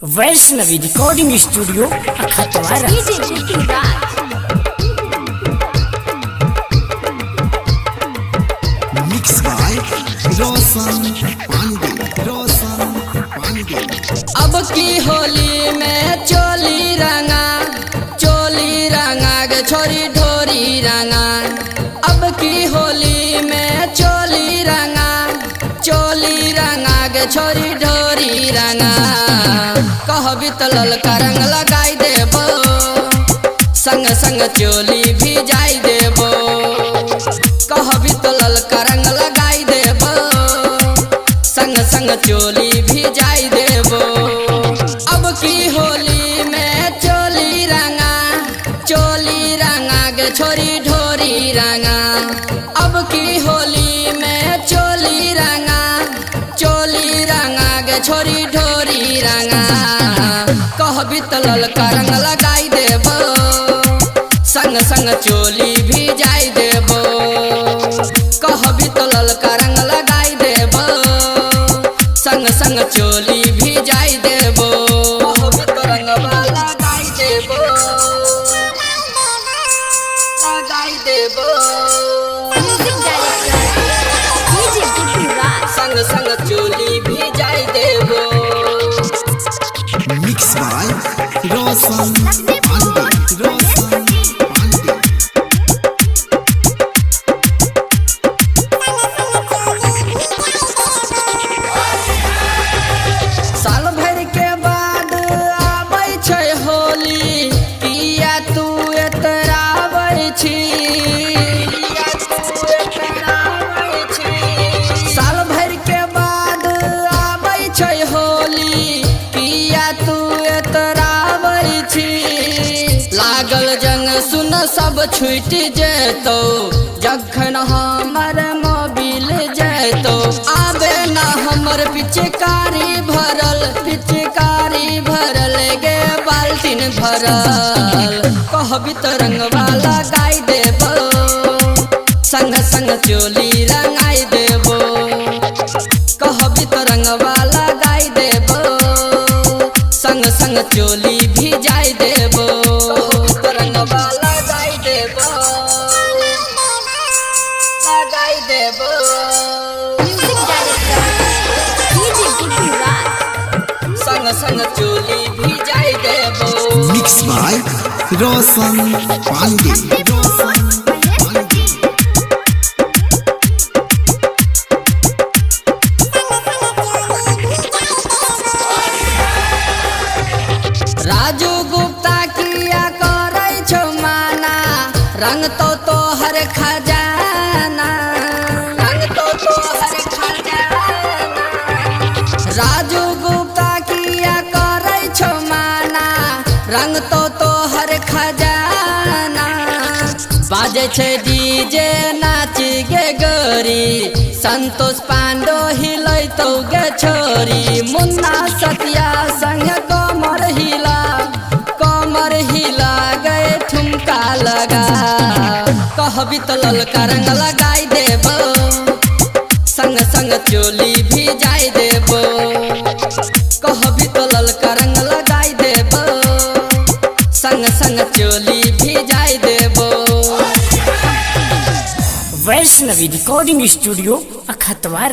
Vaishnavi recording studio Akhatwara. Mix by Roshan Pandey. अब की होली में चोली रंगा गे छोरी ढोरी रंगा। अब की होली में चोली रंगा गे छोरी ढोरी रंगा। कहबी तो ललका रंग लगाई देबो, संग संग चोली भी जाई देबो। कहबी तो ललका रंग लगाई देबो, संग संग चोली भी जाई देबो। अब की होली में चोली रंगा गे छोरी ढोरी रंगा। अब की होली में चोली रंगा गे छोरी ढोरी रंगा। कहबी तो ललका रंग लगाई देबो, संग संग चोली भी जाई देबो। कहबी तो ललका रंग लगाई देबो, संग संग चोली भी जाई देबो। कहबी तो रंगवा लगाई देबो, लगाई देबो। संग संग चोली भी जाई देबो। Mix by Roshan Pandey. साल भर के बाद आबै छै होली, किया तू एतराबै छी? साल भर के बाद आबै छै होली, किया तू एतराबै छी? लागल जंग सुन सब छूट जेतौ, जखन हमर मोबिल जेतौ। आबे ना हमर पिचकारी भरल गे बाल्टीन भरल। कहबी तो रंगवा लगाई देबो, संग संग चोली रंगाई देबो। कहबी तो रंगवा लगाई देबो, संग संग चोली भी जाई देबो। कहबी तो रंगवा लगाई देबो, लगाई देबो। संग संग चोली भी जाई देबो। Mix by Roshan Pandey. राजू गुप्ता किया करै छौ माना, रंग तो तोहर खजाना, रंग तो तोहर खजाना। राजू गुप्ता किया करै छौ माना, रंग तो तोहर खजाना। बाजे छै डीजे नाच गे गोरी, संतोष पांडो हिलैतौ गे छोरी। मुन्ना सतिया संग कमर हिला गए ठुमका लगा। कहबी तो ललका रंग लगाई देबो, संग संग चोली भी जाई देबो। कहबी तो ललका रंग लगाई देबो, संग संग चोली भी जाई देबो। Vaishnavi recording studio अखतवारा।